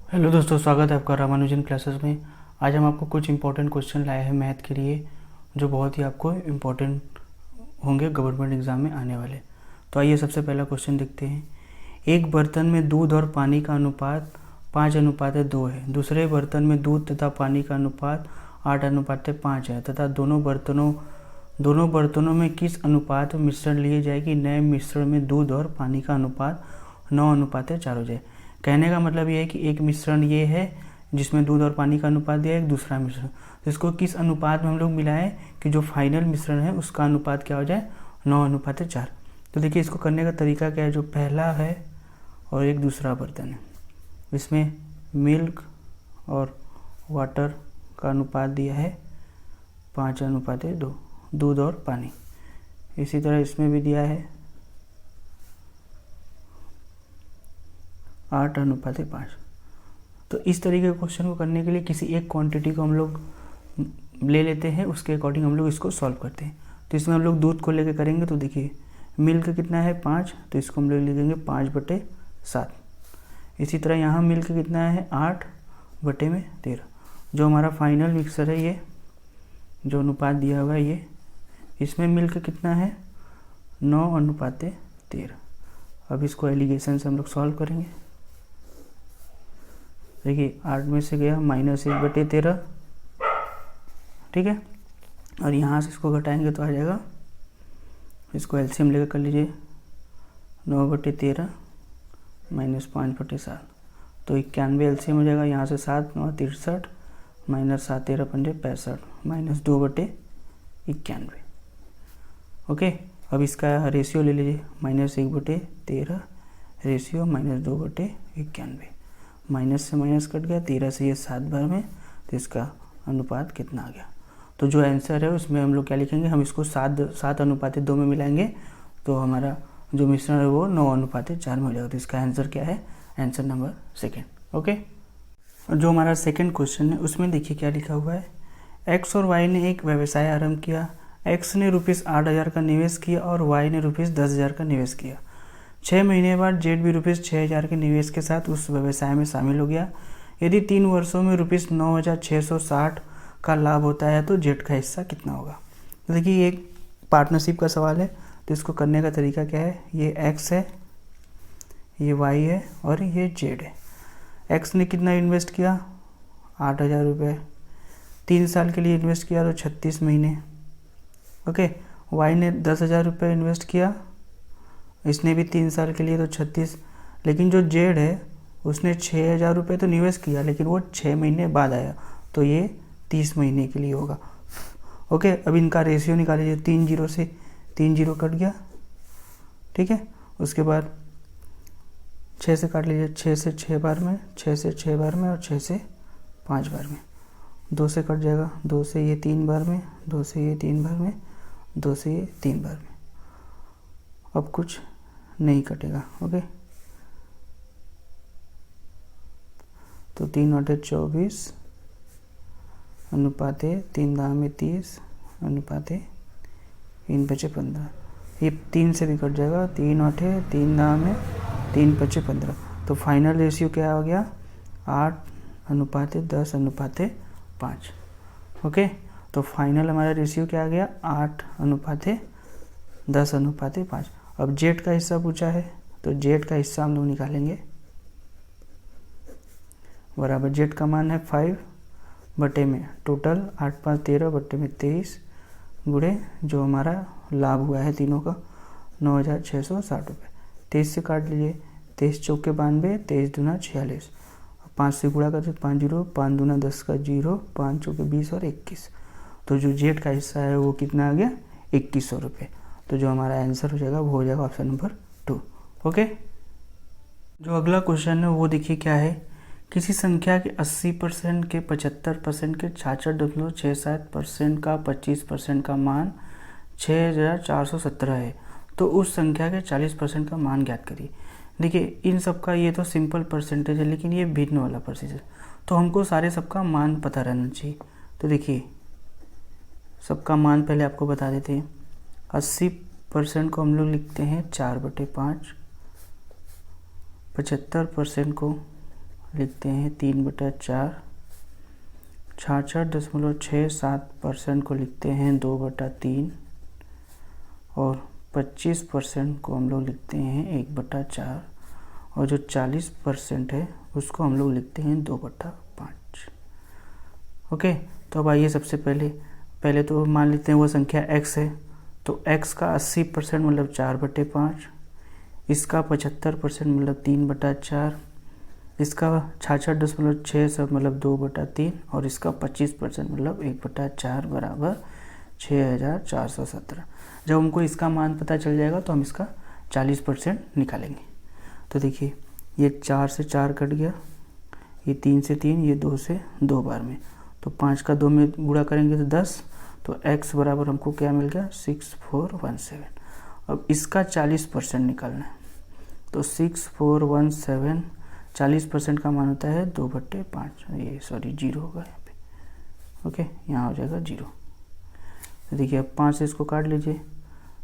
Hello दोस्तों, स्वागत है आपका रामानुजन क्लासेस में। आज हम आपको कुछ इंपॉर्टेंट क्वेश्चन लाए हैं मैथ के लिए, जो बहुत ही आपको इम्पोर्टेंट होंगे गवर्नमेंट एग्जाम में आने वाले। तो आइए सबसे पहला क्वेश्चन देखते हैं। एक बर्तन में दूध और पानी का अनुपात 5:2 है। दूसरे बर्तन में दूध तथा पानी का अनुपात 8:5 है तथा दोनों बर्तनों में किस अनुपात में मिश्रण लिए जाए कि नए मिश्रण में दूध और पानी का अनुपात 9:4 हो जाए। कहने का मतलब ये है कि एक मिश्रण ये है जिसमें दूध और पानी का अनुपात दिया है, एक दूसरा मिश्रण, तो इसको किस अनुपात में हम लोग मिलाएं कि जो फाइनल मिश्रण है उसका अनुपात क्या हो जाए, 9:4। तो देखिए इसको करने का तरीका क्या है। जो पहला है और एक दूसरा बर्तन है, इसमें मिल्क और वाटर का अनुपात दिया है 5:2, दूध और पानी। इसी तरह इसमें भी दिया है 8:5। तो इस तरीके के क्वेश्चन को करने के लिए किसी एक क्वांटिटी को हम लोग ले लेते हैं, उसके अकॉर्डिंग हम लोग इसको सॉल्व करते हैं। तो इसमें हम लोग दूध को लेकर करेंगे। तो देखिए मिल्क कितना है 5, तो इसको हम लोग लिखेंगे 5/7। इसी तरह यहाँ मिल्क कितना है 8/13। जो हमारा फाइनल मिक्सर है, ये जो अनुपात दिया हुआ है ये, इसमें मिल्क कितना है 9:13। अब इसको एलिगेशन से हम लोग सॉल्व करेंगे। देखिए 8 में से गया -1/13, ठीक है। और यहाँ से इसको घटाएंगे तो आ जाएगा, इसको एलसीएम लेकर कर लीजिए, 9/13 -5/7, तो 91 एलसीएम हो जाएगा। यहाँ से 7 9 63 -7 13 5 65 -2/91। ओके, अब इसका रेशियो ले लीजिए, -1/13 रेशियो -2/91। माइनस से माइनस कट गया, 13 से ये 7 बार में, तो इसका अनुपात कितना आ गया। तो जो आंसर है उसमें हम लोग क्या लिखेंगे, हम इसको 7:2 में मिलाएंगे, तो हमारा जो मिश्रण है वो 9:4 में हो जाएगा। तो इसका आंसर क्या है, आंसर नंबर 2। ओके, जो हमारा सेकंड क्वेश्चन है उसमें देखिए क्या लिखा हुआ है। एक्स और वाई ने एक व्यवसाय आरंभ किया। एक्स ने ₹8,000 का निवेश किया और वाई ने ₹10,000 का निवेश किया। 6 महीने बाद जेड भी ₹6,000 के निवेश के साथ उस व्यवसाय में शामिल हो गया। यदि 3 वर्षों में ₹9,660 का लाभ होता है तो जेड का हिस्सा कितना होगा। तो देखिए ये एक पार्टनरशिप का सवाल है, तो इसको करने का तरीका क्या है। ये एक्स है, ये वाई है और ये जेड है। एक्स ने कितना इन्वेस्ट किया, 8,000 रुपये, 3 साल के लिए इन्वेस्ट किया तो 36 महीने। ओके, वाई ने 10,000 रुपये इन्वेस्ट किया, इसने भी 3 साल के लिए तो 36। लेकिन जो जेड है उसने 6,000 रुपये तो निवेश किया, लेकिन वो 6 महीने बाद आया, तो ये 30 महीने के लिए होगा। ओके, अब इनका रेशियो निकाल लीजिए, 3 0 से 3 0 कट गया, ठीक है। उसके बाद 6 से काट लीजिए, 6 से 6 बार में, 6 से 6 बार में और 6 से 5 बार में। 2 से कट जाएगा, 2 से ये 3 बार में, 2 से ये 3 बार में, 2 से ये 3 बार में। अब कुछ नहीं कटेगा। ओके, तो 3 8 24 अनुपाते 3 दाम में 30 अनुपाते 3 5 15। ये 3 से भी कट जाएगा, 3 8 3 दाम में 3 5 15। तो फाइनल रेशियो क्या हो गया, 8:10:5। ओके, तो फाइनल हमारा रेशियो क्या आ गया, 8:10:5। अब जेड का हिस्सा पूछा है, तो जेड का हिस्सा हम लोग निकालेंगे, बराबर जेड का मान है 5 बटे में टोटल 8 5 13 बटे में 23 गुणे जो हमारा लाभ हुआ है तीनों का 9,660 रुपये। 23 से काट लीजिए, 23 चौके 92, 23 दूना 46, 5 से गुणा करते 5 0, 5 दूना 10 का 0, 5 चौके 20 और 21। तो जो जेड का हिस्सा है वो कितना आ गया, 2100 रुपये। तो जो हमारा आंसर हो जाएगा वो हो जाएगा ऑप्शन नंबर 2। ओके, जो अगला क्वेश्चन है वो देखिए क्या है। किसी संख्या के 80% के 75% के 66.67% का 25% का मान 6,417 है, तो उस संख्या के 40% का मान ज्ञात करिए। देखिए इन सब का ये तो सिंपल परसेंटेज है, लेकिन ये भिन्न वाला परसेंटेज, तो हमको सारे सबका मान पता रहना चाहिए। तो देखिए सबका मान पहले आपको बता देते हैं। 80% को हम लोग लिखते हैं 4/5, 75% को लिखते हैं 3/4, 66.67% को लिखते हैं 2/3 और 25% को हम लोग लिखते हैं 1/4 और जो 40% है उसको हम लोग लिखते हैं 2/5। ओके, तो अब आइए सबसे पहले तो मान लेते हैं वो संख्या x है, तो x का 80% मतलब 4/5, इसका 75% मतलब 3/4, इसका 66.6 मतलब 2/3 और इसका 25% मतलब 1/4 बराबर 6417। जब हमको इसका मान पता चल जाएगा तो हम इसका 40% निकालेंगे। तो देखिए ये 4 से 4 कट गया, ये 3 से 3, ये 2 से 2 बार में, तो 5 का 2 में गुणा करेंगे तो 10, तो x बराबर हमको क्या मिल गया 6417। अब इसका 40% निकालना है, तो 6417 40% का मान होता है 2/5, ये सॉरी 0 होगा यहाँ पे। ओके, यहाँ हो जाएगा 0। तो देखिए अब 5 से इसको काट लीजिए,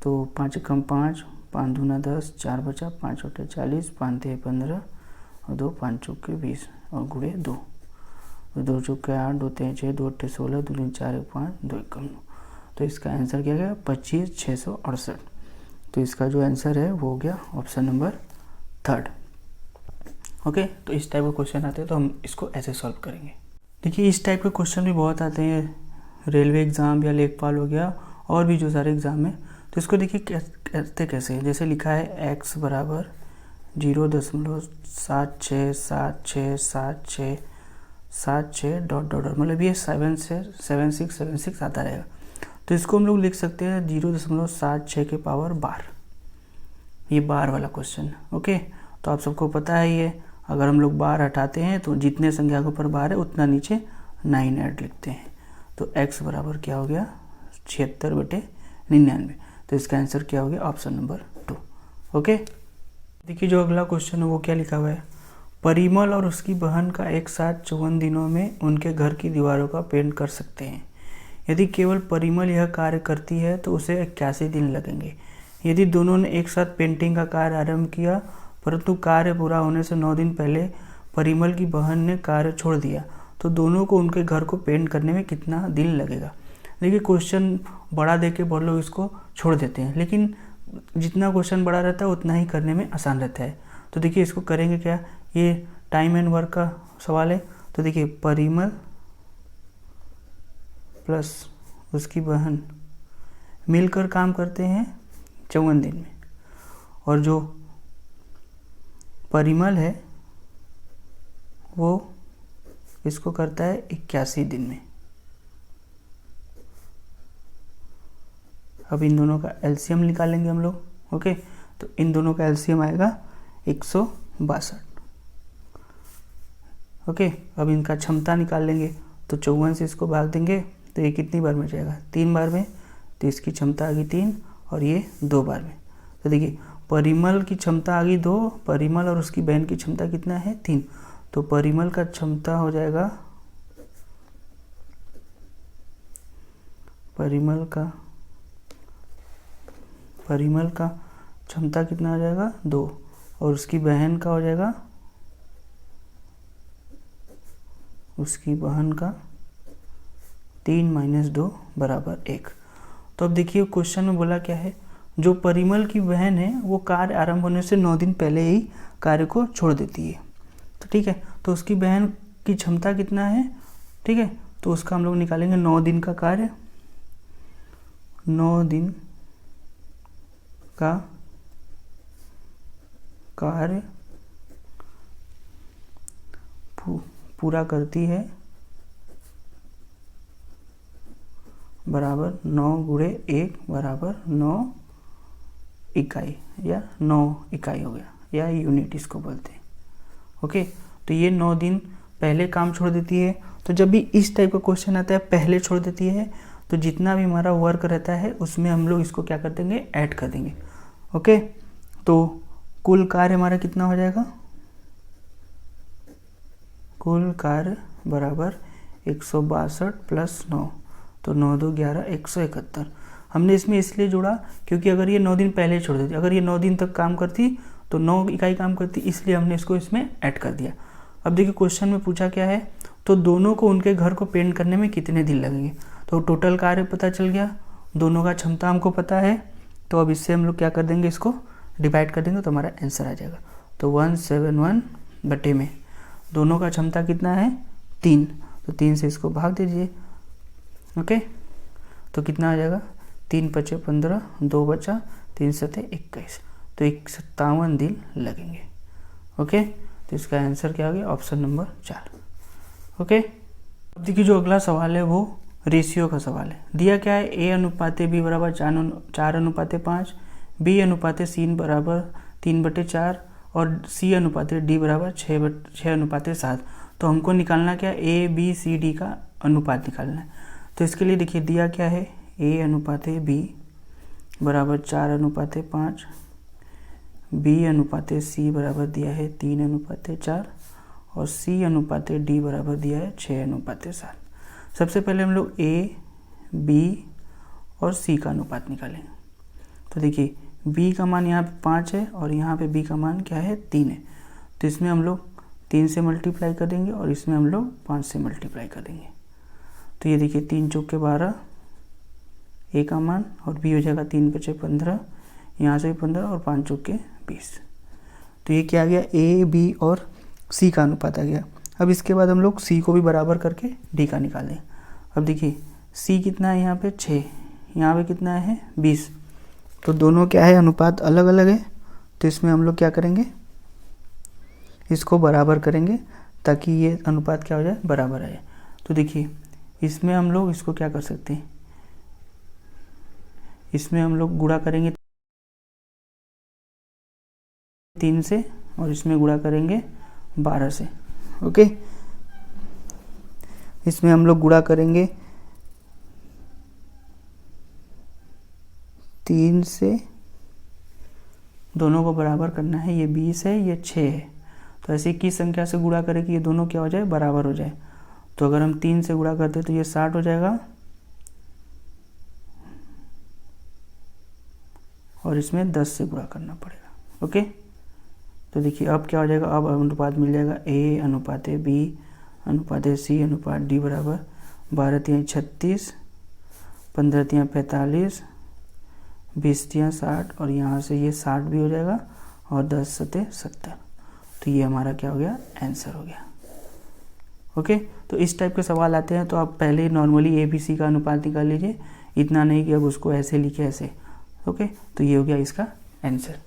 तो 5 कम 5, 5 दूना 10, 4 बचा, 5 × 40, 5 × 15 और 2 5 × 20 और गुणे 2, तो 2 × 8, 2 × 6, 2 × 16, 2 × 4 5, 2 × 9। तो इसका आंसर क्या गया 25,668। तो इसका जो आंसर है वो हो गया ऑप्शन नंबर 3। ओके, तो इस टाइप का क्वेश्चन आते हैं तो हम इसको ऐसे सॉल्व करेंगे। देखिए इस टाइप के क्वेश्चन भी बहुत आते हैं, रेलवे एग्ज़ाम या लेखपाल हो गया और भी जो सारे एग्ज़ाम है। तो इसको देखिए करते कैसे है, जैसे लिखा है x बराबर 0.767676 डॉट मतलब ये 7 से 7676 आता रहेगा। तो इसको हम लोग लिख सकते हैं 0.76 के पावर 12, ये बार वाला क्वेश्चन है। ओके, तो आप सबको पता है ये अगर हम लोग बार हटाते हैं तो जितने संख्या के ऊपर बार है उतना नीचे 9 ऐड लिखते हैं। तो x बराबर क्या हो गया 76/99। तो इसका आंसर क्या हो गया ऑप्शन नंबर 2। ओके, देखिए जो अगला क्वेश्चन है वो क्या लिखा हुआ है, परिमल और उसकी बहन का एक साथ 54 दिनों में उनके घर की दीवारों का पेंट कर सकते हैं। यदि केवल परिमल यह कार्य करती है तो उसे 81 दिन लगेंगे। यदि दोनों ने एक साथ पेंटिंग का कार्य आरंभ किया परंतु कार्य पूरा होने से 9 दिन पहले परिमल की बहन ने कार्य छोड़ दिया तो दोनों को उनके घर को पेंट करने में कितना दिन लगेगा। देखिए क्वेश्चन बड़ा देके बहुत लोग इसको छोड़ देते हैं, लेकिन जितना क्वेश्चन बड़ा रहता है उतना ही करने में आसान रहता है। तो देखिए इसको करेंगे क्या, ये टाइम एंड वर्क का सवाल है। तो देखिए परिमल प्लस उसकी बहन मिलकर काम करते हैं 54 दिन में और जो परिमल है वो इसको करता है 81 दिन में। अब इन दोनों का एलसीएम निकालेंगे हम लोग। ओके, तो इन दोनों का एलसीएम आएगा 162। ओके, अब इनका क्षमता निकाल लेंगे, तो 54 से इसको भाग देंगे तो ये कितनी बार में जाएगा 3 बार में, तो इसकी क्षमता आ गई 3 और ये 2 बार में। तो देखिए परिमल की क्षमता आ गई 2, परिमल और उसकी बहन की क्षमता कितना है 3, तो परिमल का क्षमता हो जाएगा, परिमल का क्षमता कितना हो जाएगा 2 और उसकी बहन का हो जाएगा, उसकी बहन का 3 - 2 बराबर 1। तो अब देखिए क्वेश्चन में बोला क्या है, जो परिमल की बहन है वो कार्य आरंभ होने से 9 दिन पहले ही कार्य को छोड़ देती है। तो ठीक है, तो उसकी बहन की क्षमता कितना है, ठीक है, तो उसका हम लोग निकालेंगे 9 दिन का कार्य, 9 दिन का कार्य पूरा करती है बराबर 9 × 1 बराबर 9 इकाई या 9 इकाई हो गया या यूनिट इसको बोलते हैं। ओके, तो ये 9 दिन पहले काम छोड़ देती है। तो जब भी इस टाइप का क्वेश्चन आता है पहले छोड़ देती है तो जितना भी हमारा वर्क रहता है उसमें हम लोग इसको क्या कर देंगे ऐड कर देंगे। ओके, तो कुल कार्य हमारा कितना हो जाएगा, कुल कार्य बराबर 162 + 9, तो 9 × 2 = 11, 171। हमने इसमें इसलिए जोड़ा क्योंकि अगर ये 9 दिन पहले छोड़ देती, अगर ये 9 दिन तक काम करती तो 9 इकाई काम करती, इसलिए हमने इसको इसमें ऐड कर दिया। अब देखिए क्वेश्चन में पूछा क्या है, तो दोनों को उनके घर को पेंट करने में कितने दिन लगेंगे। तो टोटल कार्य पता चल गया, दोनों का क्षमता हमको पता है, तो अब इससे हम लोग क्या कर देंगे, इसको डिवाइड कर देंगे तो हमारा आंसर आ जाएगा। तो 171 बटे में दोनों का क्षमता कितना है 3, तो 3 से इसको भाग दीजिए। ओके, तो कितना आ जाएगा 3 × 5 = 15, 2 बचा, 3 × 7 = 21, तो 57 दिन लगेंगे। ओके, तो इसका आंसर क्या हो गया, ऑप्शन नंबर 4। ओके, अब देखिए जो अगला सवाल है वो रेशियो का सवाल है। दिया क्या है, A/B बराबर 4/5, B/C बराबर 3/4 और C/D बराबर 6/7। तो हमको निकालना क्या, ABCD का अनुपात निकालना है। तो इसके लिए देखिए दिया क्या है, A/B बराबर 4/5, B/C बराबर दिया है 3/4 और C/D बराबर दिया है 6/7। सबसे पहले हम लोग A, B और C का अनुपात निकालेंगे। तो देखिए B का मान यहाँ पे 5 है और यहाँ पे B का मान क्या है 3 है, तो इसमें हम लोग 3 से मल्टीप्लाई कर देंगे और इसमें हम लोग 5 से मल्टीप्लाई कर देंगे। तो ये देखिए 3 × 4 = 12 A का मान, और B हो जाएगा 3 × 5 = 15, यहाँ से भी 15 और 5 × 4 = 20। तो ये क्या आ गया, A, B और C का अनुपात आ गया। अब इसके बाद हम लोग C को भी बराबर करके D का निकालें। अब देखिए C कितना है यहाँ पे 6, यहाँ पे कितना है 20, तो दोनों क्या है अनुपात अलग अलग है, तो इसमें हम लोग क्या करेंगे, इसको बराबर करेंगे ताकि ये अनुपात क्या हो जाए, बराबर आ जाए। तो देखिए इसमें हम लोग इसको क्या कर सकते हैं, इसमें हम लोग गुणा करेंगे 3 से और इसमें गुणा करेंगे 12 से। ओके, इसमें हम लोग गुणा करेंगे 3 से, दोनों को बराबर करना है, ये 20 है ये 6 है, तो ऐसे किस संख्या से गुणा करें कि ये दोनों क्या हो जाए, बराबर हो जाए। तो अगर हम 3 से गुणा करते तो ये 60 हो जाएगा और इसमें 10 से गुणा करना पड़ेगा। ओके, तो देखिए अब क्या हो जाएगा, अब अनुपात मिल जाएगा A/B/C/D बराबर 12 × 36, 15 × 45, 20 × 60 और यहाँ से ये 60 भी हो जाएगा और 10 × 7 = 70। तो ये हमारा क्या हो गया, आंसर हो गया। ओके, तो इस टाइप के सवाल आते हैं तो आप पहले नॉर्मली ABC का अनुपात निकाल लीजिए, इतना नहीं कि अब उसको ऐसे लिखे ऐसे। ओके, तो ये हो गया इसका आंसर।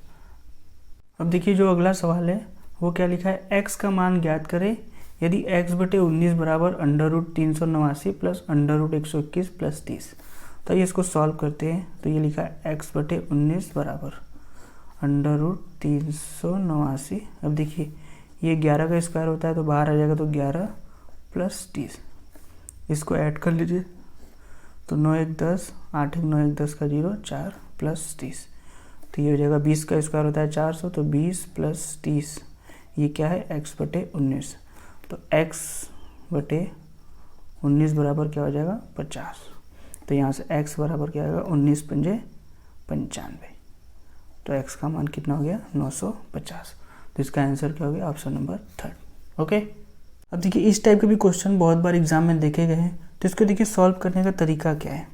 अब देखिए जो अगला सवाल है वो क्या लिखा है, x का मान ज्ञात करें यदि x/19 बराबर √389 प्लस √121 प्लस 30। तो ये इसको सॉल्व करते हैं, तो ये लिखा है x/19 बराबर √389। अब देखिए ये 11 का स्क्वायर होता है तो बाहर आ जाएगा, तो 11 + 30, इसको ऐड कर लीजिए, तो 9 × 1 = 10, 8 × 9 = 10 का 0, 4 + 30, तो ये हो जाएगा 20 का स्क्वायर होता है 400, तो 20 + 30 ये क्या है x/19, तो x/19 बराबर क्या हो जाएगा 50। तो यहाँ से x बराबर क्या आएगा 19 × 5 = 95, तो x का मान कितना हो गया 950। तो इसका आंसर क्या हो गया, ऑप्शन नंबर 3। ओके, अब देखिए इस टाइप के भी क्वेश्चन बहुत बार एग्जाम में देखे गए हैं, तो इसको देखिए सॉल्व करने का तरीका क्या है।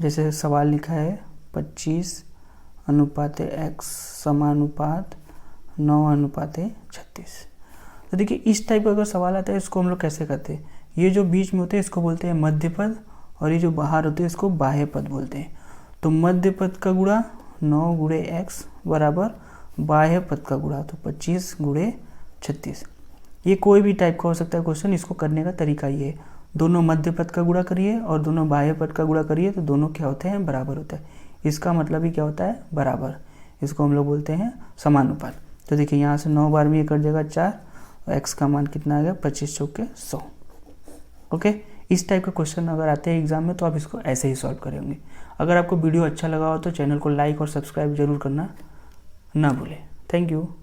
जैसे सवाल लिखा है 25/x समानुपात 9/36। तो देखिए इस टाइप का अगर सवाल आता है इसको हम लोग कैसे करते हैं, ये जो बीच में होते हैं इसको बोलते हैं मध्य पद और ये जो बाहर होते हैं इसको बाह्य पद बोलते हैं। तो मध्य पद का गुणा 9 × x बराबर बाह्य पद का गुणा, तो 25 × 36। ये कोई भी टाइप का हो सकता है क्वेश्चन, इसको करने का तरीका ये है, दोनों मध्य पद का गुणा करिए और दोनों बाह्य पद का गुणा करिए, तो दोनों क्या होते हैं, बराबर होता है। इसका मतलब ही क्या होता है, बराबर। इसको हम लोग बोलते हैं समानुपात। तो देखिए यहाँ से 9 बार में ये कट जाएगा 4 और x का मान कितना आ गया 25 × 4 = 100। ओके, इस टाइप का क्वेश्चन अगर आते हैं एग्जाम में तो आप इसको ऐसे ही सॉल्व करेंगे। अगर आपको वीडियो अच्छा लगा हो तो चैनल को लाइक और सब्सक्राइब जरूर करना ना भूलें। Thank you.